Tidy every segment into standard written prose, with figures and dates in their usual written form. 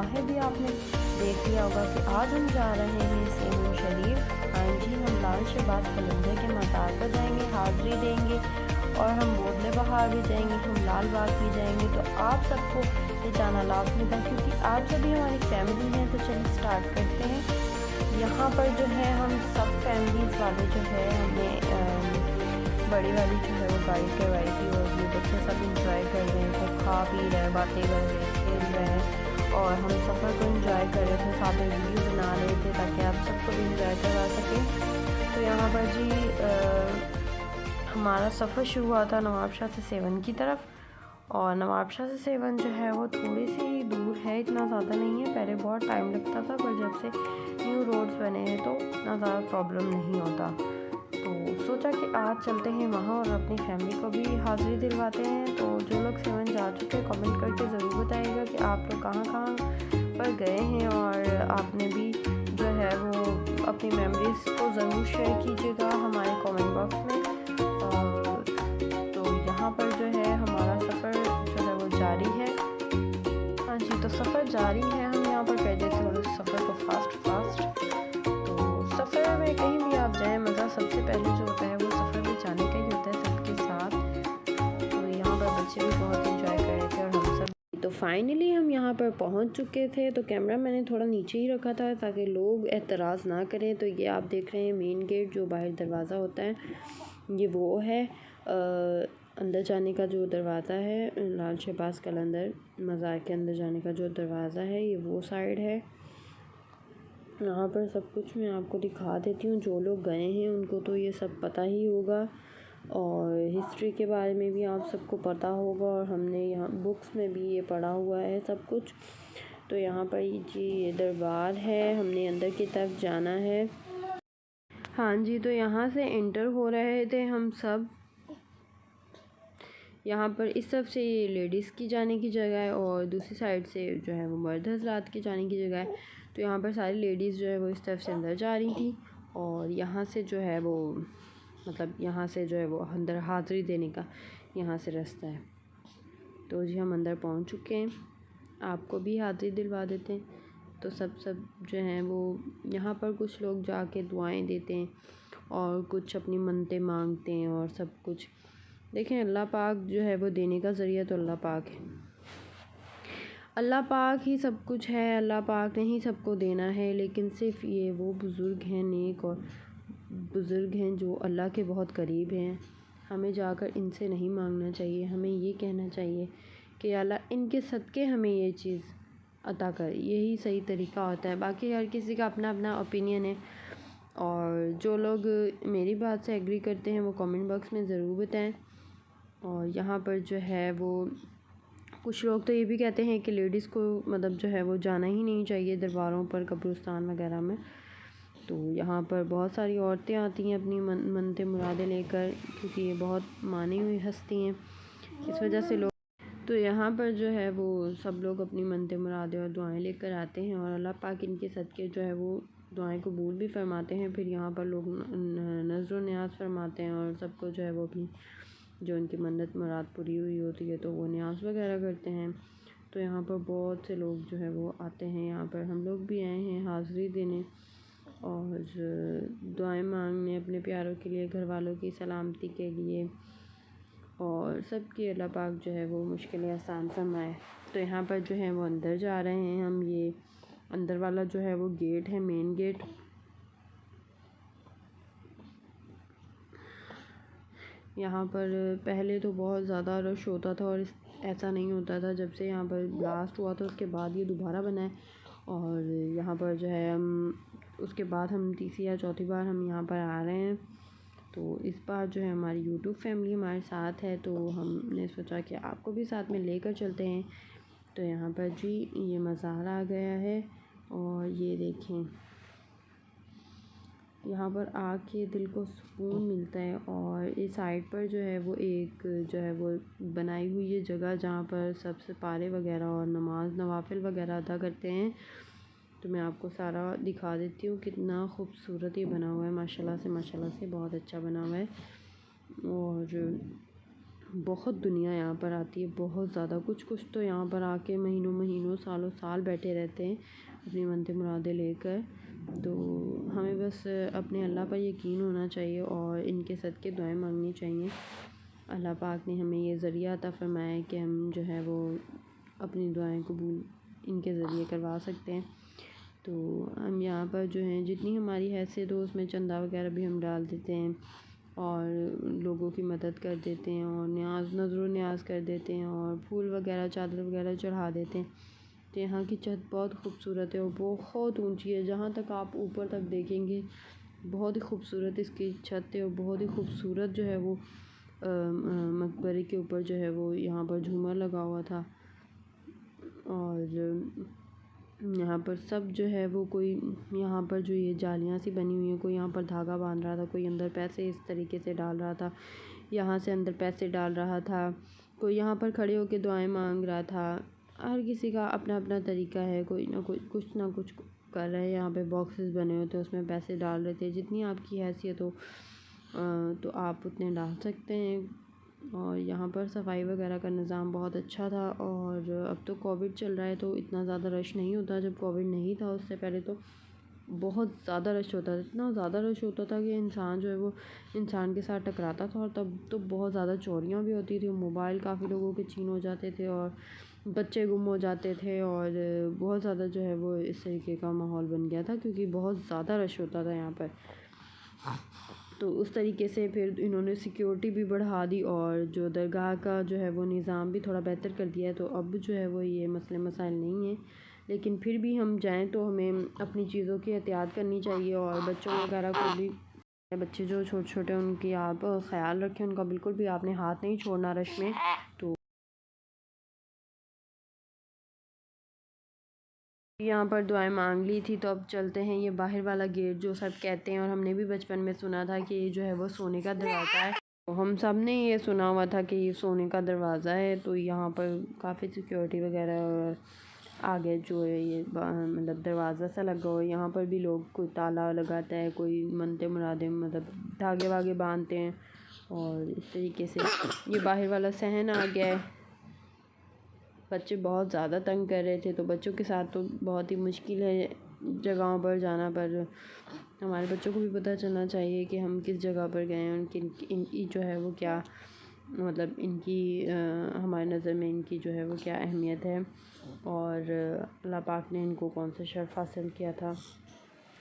है भी आपने देख लिया होगा कि आज हम जा रहे हैं सेवन शरीफ। हाँ जी, हम लाल शहबाज कलंदर के मज़ार पर जाएंगे, हाज़िरी देंगे और हम बोदले बहार भी जाएंगे, हम लाल बाग भी जाएंगे। तो आप सबको ये जाना लाजमी था क्योंकि आप सभी हमारी फैमिली हैं। तो चलिए स्टार्ट करते हैं। यहाँ पर जो है हम सब फैमिलीज़ वाले जो है हमने बड़ी वाली जो है वो गाड़ी करवाई थी और ये बच्चे सब इंजॉय कर रहे हैं, सब खा पी रहे हैं, बातें कर रहे हैं, खेल रहे हैं और हम सफ़र को इंजॉय कर रहे थे, साथ में वीडियो बना रहे थे ताकि आप सबको भी इंजॉय करवा सकें। तो यहाँ पर जी हमारा सफ़र शुरू हुआ था नवाबशाह से सेवन की तरफ और नवाबशाह से सेवन जो है वो थोड़ी सी ही दूर है, इतना ज़्यादा नहीं है। पहले बहुत टाइम लगता था पर जब से न्यू रोड्स बने हैं तो इतना ज़्यादा प्रॉब्लम नहीं होता। तो सोचा कि आज चलते हैं वहाँ और अपनी फैमिली को भी हाज़िरी दिलवाते हैं। तो जो लोग सेवन जा चुके हैं कमेंट करके ज़रूर बताइएगा कि आप लोग कहाँ कहाँ पर गए हैं और आपने भी जो है वो अपनी मेमोरीज़ को ज़रूर शेयर कीजिएगा हमारे कमेंट बॉक्स में। तो यहाँ पर जो है हमारा सफ़र जो है वो जारी है। हाँ जी, तो सफ़र जारी है, हम यहाँ पर कर देते हैं सफ़र को फास्ट। तो सफ़र में कहीं भी आप जाएँ, मज़ा सबसे पहले जो होता है वो सफ़र में जाने का ही होता है सबके साथ। तो यहाँ पर बच्चे भी बहुत इंजॉय कर रहे थे और हम सब। तो फाइनली हम यहाँ पर पहुँच चुके थे। तो कैमरा मैंने थोड़ा नीचे ही रखा था ताकि लोग एतराज़ ना करें। तो ये आप देख रहे हैं मेन गेट जो बाहर दरवाज़ा होता है, ये वो है अंदर जाने का जो दरवाज़ा है, लाल शहबाज कलंदर मज़ार के अंदर जाने का जो दरवाज़ा है ये वो साइड है। यहाँ पर सब कुछ मैं आपको दिखा देती हूँ। जो लोग गए हैं उनको तो ये सब पता ही होगा और हिस्ट्री के बारे में भी आप सबको पता होगा और हमने यहाँ बुक्स में भी ये पढ़ा हुआ है सब कुछ। तो यहाँ पर जी ये दरबार है, हमने अंदर की तरफ जाना है। हाँ जी, तो यहाँ से एंटर हो रहे थे हम सब। यहाँ पर इस तरफ से ये लेडीज़ की जाने की जगह है और दूसरी साइड से जो है वो मर्द हज़रात की जाने की जगह है। तो यहाँ पर सारी लेडीज़ जो है वो इस तरफ से अंदर जा रही थी और यहाँ से जो है वो मतलब यहाँ से जो है वो अंदर हाज़िरी देने का यहाँ से रास्ता है। तो जी हम अंदर पहुँच चुके हैं, आपको भी हाज़िरी दिलवा देते हैं। तो सब जो हैं वो यहाँ पर कुछ लोग जाके दुआएं देते हैं और कुछ अपनी मन्नतें मांगते हैं और सब कुछ। देखें अल्लाह पाक जो है वो देने का ज़रिया तो अल्लाह पाक है, अल्लाह पाक ही सब कुछ है, अल्लाह पाक ने ही सबको देना है। लेकिन सिर्फ़ ये वो बुज़ुर्ग हैं, नेक और बुज़ुर्ग हैं जो अल्लाह के बहुत करीब हैं, हमें जाकर इनसे नहीं मांगना चाहिए। हमें ये कहना चाहिए कि अल्लाह इनके सदक़े हमें ये चीज़ अता कर, यही सही तरीक़ा होता है। बाकी हर किसी का अपना अपना ओपिनियन है और जो लोग मेरी बात से एग्री करते हैं वो कमेंट बॉक्स में ज़रूर बताएं। और यहाँ पर जो है वो कुछ लोग तो ये भी कहते हैं कि लेडीज़ को मतलब जो है वो जाना ही नहीं चाहिए दरबारों पर, कब्रिस्तान वगैरह में। तो यहाँ पर बहुत सारी औरतें आती हैं अपनी मन्नतें मुरादें लेकर, क्योंकि ये बहुत मानी हुई हस्ती हैं, इस वजह से लोग तो यहाँ पर जो है वो सब लोग अपनी मन्नतें मुरादें और दुआएं लेकर आते हैं और अल्लाह पाक इनके सदक़े जो है वो दुआएं कबूल भी फरमाते हैं। फिर यहाँ पर लोग नज़्र व नियाज़ फरमाते हैं और सबको जो है वो अपनी जो उनकी मन्नत मुराद पूरी हुई होती है तो वो न्याज़ वगैरह करते हैं। तो यहाँ पर बहुत से लोग जो है वो आते हैं, यहाँ पर हम लोग भी आए हैं हाज़िरी देने और दुआएं मांगने अपने प्यारों के लिए, घर वालों की सलामती के लिए और सब की अल्लाह पाक जो है वो मुश्किलें आसान फरमाए। तो यहाँ पर जो है वो अंदर जा रहे हैं हम। ये अंदर वाला जो है वो गेट है, मेन गेट। यहाँ पर पहले तो बहुत ज़्यादा रश होता था और ऐसा नहीं होता था। जब से यहाँ पर ब्लास्ट हुआ था उसके बाद ये दोबारा बना है और यहाँ पर जो है हम उसके बाद हम तीसरी या चौथी बार हम यहाँ पर आ रहे हैं। तो इस बार जो है हमारी यूट्यूब फैमिली हमारे साथ है तो हमने सोचा कि आपको भी साथ में लेकर चलते हैं। तो यहाँ पर जी ये मज़ार आ गया है और ये देखें यहाँ पर आके दिल को सुकून मिलता है। और इस साइड पर जो है वो एक जो है वो बनाई हुई है जगह जहाँ पर सबसे पारे वगैरह और नमाज नवाफिल वगैरह अदा करते हैं। तो मैं आपको सारा दिखा देती हूँ, कितना खूबसूरत ये बना हुआ है, माशाल्लाह से बहुत अच्छा बना हुआ है। और बहुत दुनिया यहाँ पर आती है, बहुत ज़्यादा। कुछ कुछ तो यहाँ पर आके महीनों महीनों सालों साल बैठे रहते हैं अपनी मनते मुरादें लेकर। तो हमें बस अपने अल्लाह पर यकीन होना चाहिए और इनके सदक़े दुआएं मांगनी चाहिए। अल्लाह पाक ने हमें ये ज़रिया अता फ़रमाया है कि हम जो है वो अपनी दुआएं कबूल इनके ज़रिए करवा सकते हैं। तो हम यहाँ पर जो हैं जितनी हमारी हैसियत हो उसमें चंदा वगैरह भी हम डाल देते हैं और लोगों की मदद कर देते हैं और नज़र न्याज कर देते हैं और फूल वगैरह चादर वगैरह चढ़ा देते हैं। तो यहाँ की छत बहुत खूबसूरत है और बहुत ऊंची है। जहाँ तक आप ऊपर तक देखेंगे बहुत ही खूबसूरत इसकी छत है और बहुत ही खूबसूरत जो है वो मकबरे के ऊपर जो है वो यहाँ पर झूमर लगा हुआ था। और यहाँ पर सब जो है वो कोई यहाँ पर जो ये जालियाँ सी बनी हुई हैं, कोई यहाँ पर धागा बांध रहा था, कोई अंदर पैसे इस तरीके से डाल रहा था, यहाँ से अंदर पैसे डाल रहा था, कोई यहाँ पर खड़े होकर दुआएं मांग रहा था। हर किसी का अपना अपना तरीका है, कोई ना कोई कुछ ना कुछ कर रहे हैं। यहाँ पे बॉक्सेस बने होते हैं उसमें पैसे डाल रहे थे। जितनी आपकी हैसियत हो तो आप उतने डाल सकते हैं। और यहाँ पर सफाई वगैरह का निज़ाम बहुत अच्छा था। और अब तो कोविड चल रहा है तो इतना ज़्यादा रश नहीं होता। जब कोविड नहीं था उससे पहले तो बहुत ज़्यादा रश होता था, इतना ज़्यादा रश होता था कि इंसान जो है वो इंसान के साथ टकराता था। और तब तो बहुत ज़्यादा चोरियाँ भी होती थी, मोबाइल काफ़ी लोगों के छीन हो जाते थे और बच्चे गुम हो जाते थे और बहुत ज़्यादा जो है वो इस तरीके का माहौल बन गया था क्योंकि बहुत ज़्यादा रश होता था यहाँ पर। तो उस तरीके से फिर इन्होंने सिक्योरिटी भी बढ़ा दी और जो दरगाह का जो है वो निज़ाम भी थोड़ा बेहतर कर दिया है। तो अब जो है वो ये मसले मसाइल नहीं हैं। लेकिन फिर भी हम जाएं तो हमें अपनी चीज़ों की एहतियात करनी चाहिए और बच्चों वगैरह को भी, बच्चे जो छोटे छोटे उनकी आप ख्याल रखें, उनका बिल्कुल भी आपने हाथ नहीं छोड़ना रश में। तो यहाँ पर दुआएं मांग ली थी तो अब चलते हैं ये बाहर वाला गेट जो सब कहते हैं। और हमने भी बचपन में सुना था कि ये जो है वो सोने का दरवाज़ा है। तो हम सब ने ये सुना हुआ था कि ये सोने का दरवाज़ा है। तो यहाँ पर काफ़ी सिक्योरिटी वगैरह और आगे जो है ये मतलब दरवाज़ा सा लगा हुआ है। यहाँ पर भी लोग कोई ताला लगाता है, कोई मनते मुरादे मतलब धागे वागे बांधते हैं। और इस तरीके से ये बाहर वाला सहन आ गया है। बच्चे बहुत ज़्यादा तंग कर रहे थे तो बच्चों के साथ तो बहुत ही मुश्किल है जगहों पर जाना। पर हमारे बच्चों को भी पता चलना चाहिए कि हम किस जगह पर गए हैं, उनकी इनकी जो है वो क्या मतलब इनकी हमारी नज़र में इनकी जो है वो क्या अहमियत है और अल्लाह पाक ने इनको कौन सा शर्फ़ हासिल किया था।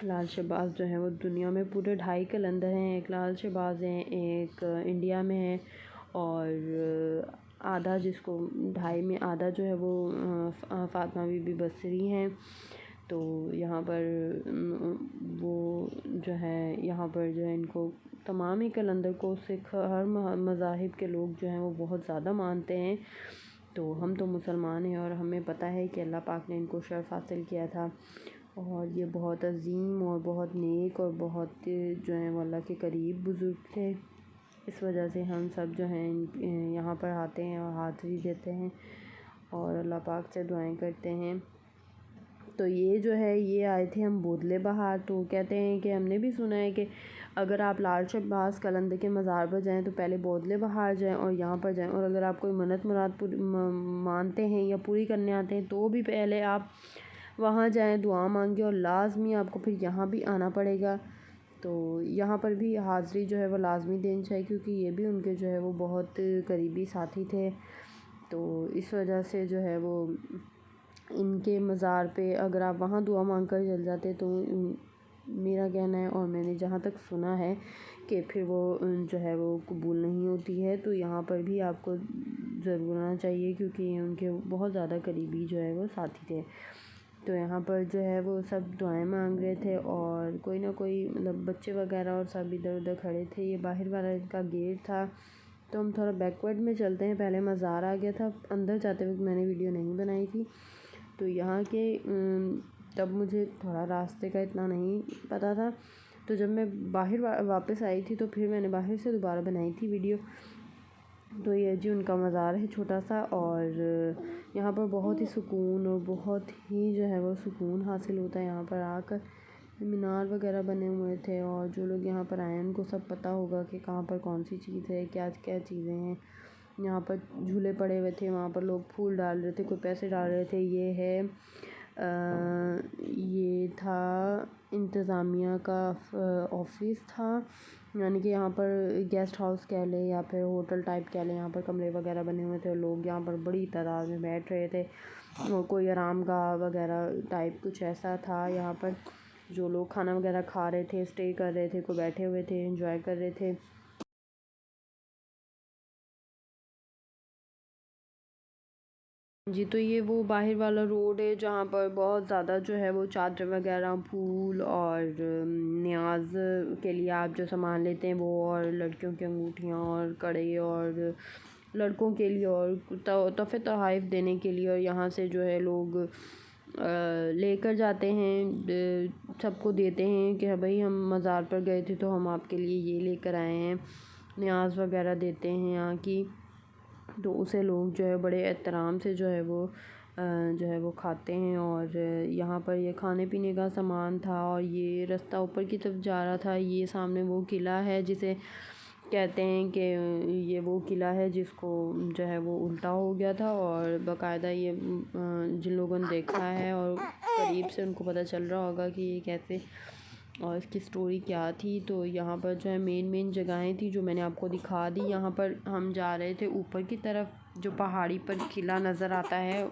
लाल शहबाज जो है वो दुनिया में पूरे 2.5 कलंदर हैं। एक लाल शहबाज हैं, एक इंडिया में है और आधा जिसको 2.5 में आधा जो है वो फ़ातिमा बीबी बसरी हैं। तो यहाँ पर वो जो है यहाँ पर जो है इनको तमाम ही कलंदर को सिख हर मज़ाहिब के लोग जो हैं वो बहुत ज़्यादा मानते हैं। तो हम तो मुसलमान हैं और हमें पता है कि अल्लाह पाक ने इनको शर्फ़ हासिल किया था और ये बहुत अज़ीम और बहुत नेक और बहुत जो है वो अल्लाह के करीब बुज़ुर्ग थे। इस वजह से हम सब जो हैं यहाँ पर आते हैं और हाज़िरी देते हैं और अल्लाह पाक से दुआएं करते हैं। तो ये जो है ये आए थे हम बोदले बहार। तो कहते हैं कि हमने भी सुना है कि अगर आप लाल शहबाज कलंदर के मज़ार पर जाएं तो पहले बोदले बहार जाएं और यहाँ पर जाएं। और अगर आप कोई मन्नत मुराद मानते हैं या पूरी करने आते हैं तो भी पहले आप वहाँ जाएं, दुआ मांगे और लाजमी आपको फिर यहाँ भी आना पड़ेगा। तो यहाँ पर भी हाज़िरी जो है वो लाजमी देनी चाहिए क्योंकि ये भी उनके जो है वो बहुत करीबी साथी थे। तो इस वजह से जो है वो इनके मज़ार पे अगर आप वहाँ दुआ मांग कर चल जाते तो मेरा कहना है और मैंने जहाँ तक सुना है कि फिर वो जो है वो कबूल नहीं होती है। तो यहाँ पर भी आपको ज़रूर आना चाहिए क्योंकि उनके बहुत ज़्यादा करीबी जो है वो साथी थे। तो यहाँ पर जो है वो सब दुआएं मांग रहे थे और कोई ना कोई मतलब बच्चे वगैरह और सब इधर उधर खड़े थे। ये बाहर वाला इनका गेट था। तो हम थोड़ा बैकवर्ड में चलते हैं, पहले मज़ार आ गया था, अंदर जाते वक्त मैंने वीडियो नहीं बनाई थी। तो यहाँ के तब मुझे थोड़ा रास्ते का इतना नहीं पता था। तो जब मैं बाहर वापस आई थी तो फिर मैंने बाहर से दोबारा बनाई थी वीडियो। तो ये जी उनका मज़ार है छोटा सा और यहाँ पर बहुत ही सुकून और बहुत ही जो है वो सुकून हासिल होता है यहाँ पर आकर। मीनार वगैरह बने हुए थे और जो लोग यहाँ पर आए हैं उनको सब पता होगा कि कहाँ पर कौन सी चीज़ है, क्या क्या चीज़ें हैं। यहाँ पर झूले पड़े हुए थे, वहाँ पर लोग फूल डाल रहे थे, कोई पैसे डाल रहे थे। ये था इंतज़ामिया का ऑफिस था, यानी कि यहाँ पर गेस्ट हाउस कह लें या फिर होटल टाइप कह लें। यहाँ पर कमरे वगैरह बने हुए थे, लोग यहाँ पर बड़ी तादाद में बैठ रहे थे और कोई आरामगाह वगैरह टाइप कुछ ऐसा था। यहाँ पर जो लोग खाना वगैरह खा रहे थे, स्टे कर रहे थे, कोई बैठे हुए थे, एंजॉय कर रहे थे। जी, तो ये वो बाहर वाला रोड है जहाँ पर बहुत ज़्यादा जो है वो चादर वगैरह, फूल और न्याज के लिए आप जो सामान लेते हैं वो, और लड़कियों की अंगूठियाँ और कड़े, और लड़कों के लिए और तोहफ़े तोहाइफ देने के लिए। और यहाँ से जो है लोग लेकर जाते हैं, सबको देते हैं कि भाई हम मज़ार पर गए थे तो हम आपके लिए ये लेकर आए हैं, न्याज वगैरह देते हैं यहाँ की। तो उसे लोग जो है बड़े एहतराम से जो है वो खाते हैं। और यहाँ पर ये खाने पीने का सामान था, और ये रास्ता ऊपर की तरफ जा रहा था। ये सामने वो किला है जिसे कहते हैं कि ये वो किला है जिसको जो है वो उल्टा हो गया था, और बाकायदा ये जिन लोगों ने देखा है और करीब से उनको पता चल रहा होगा कि ये कैसे और इसकी स्टोरी क्या थी। तो यहाँ पर जो है मेन जगहें थी जो मैंने आपको दिखा दी। यहाँ पर हम जा रहे थे ऊपर की तरफ, जो पहाड़ी पर किला नज़र आता है,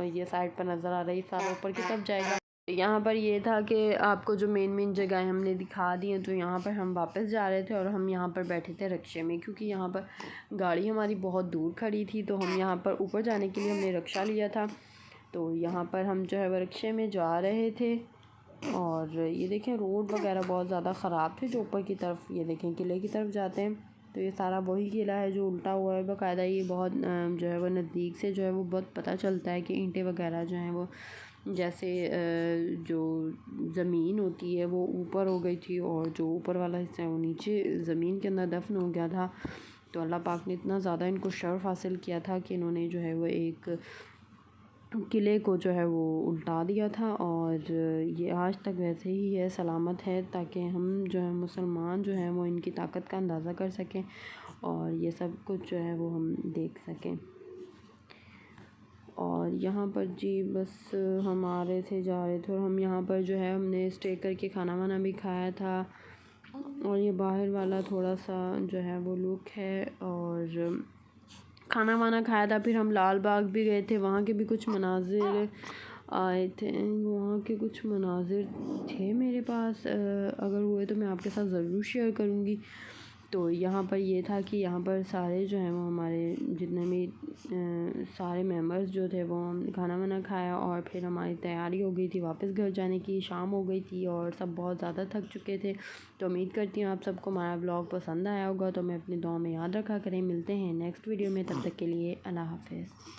ये साइड पर नज़र आ रही है, सारा ऊपर की तरफ जाएगा। यहाँ पर ये था कि आपको जो मेन जगह हमने दिखा दी हैं। तो यहाँ पर हम वापस जा रहे थे और हम यहाँ पर बैठे थे रिक्शे में, क्योंकि यहाँ पर गाड़ी हमारी बहुत दूर खड़ी थी। तो हम यहाँ पर ऊपर जाने के लिए हमने रिक्शा लिया था। तो यहाँ पर हम जो है वो रिक्शे में जा रहे थे, और ये देखें रोड वगैरह बहुत ज़्यादा ख़राब थे जो ऊपर की तरफ, ये देखें किले की तरफ जाते हैं। तो ये सारा वही किला है जो उल्टा हुआ है बाकायदा। ये बहुत जो है वो नज़दीक से जो है वो बहुत पता चलता है कि ईंटें वगैरह जो हैं वो जैसे जो ज़मीन होती है वो ऊपर हो गई थी, और जो ऊपर वाला हिस्सा है वो नीचे ज़मीन के अंदर दफन हो गया था। तो अल्लाह पाक ने इतना ज़्यादा इनको शर्फ हासिल किया था कि इन्होंने जो है वो एक किले को जो है वो उल्टा दिया था। और ये आज तक वैसे ही है, सलामत है, ताकि हम जो है मुसलमान जो हैं वो इनकी ताकत का अंदाज़ा कर सकें और ये सब कुछ जो है वो हम देख सकें। और यहाँ पर जी बस हम आ रहे थे, जा रहे थे, और हम यहाँ पर जो है हमने स्टे करके खाना वाना भी खाया था। और ये बाहर वाला थोड़ा सा जो है वो लुक है, और खाना वाना खाया था। फिर हम लाल बाग भी गए थे, वहाँ के भी कुछ मनाजिर आए थे, वहाँ के कुछ मनाजिर थे मेरे पास, अगर हुए तो मैं आपके साथ ज़रूर शेयर करूँगी। तो यहाँ पर ये था कि यहाँ पर सारे जो हैं वो हमारे जितने भी सारे मेंबर्स जो थे वो हम खाना वाना खाया, और फिर हमारी तैयारी हो गई थी वापस घर जाने की। शाम हो गई थी और सब बहुत ज़्यादा थक चुके थे। तो उम्मीद करती हूँ आप सबको हमारा व्लॉग पसंद आया होगा। तो मैं अपनी दुआ में याद रखा करें। मिलते हैं नेक्स्ट वीडियो में, तब तक के लिए अल्लाह हाफ़िज़।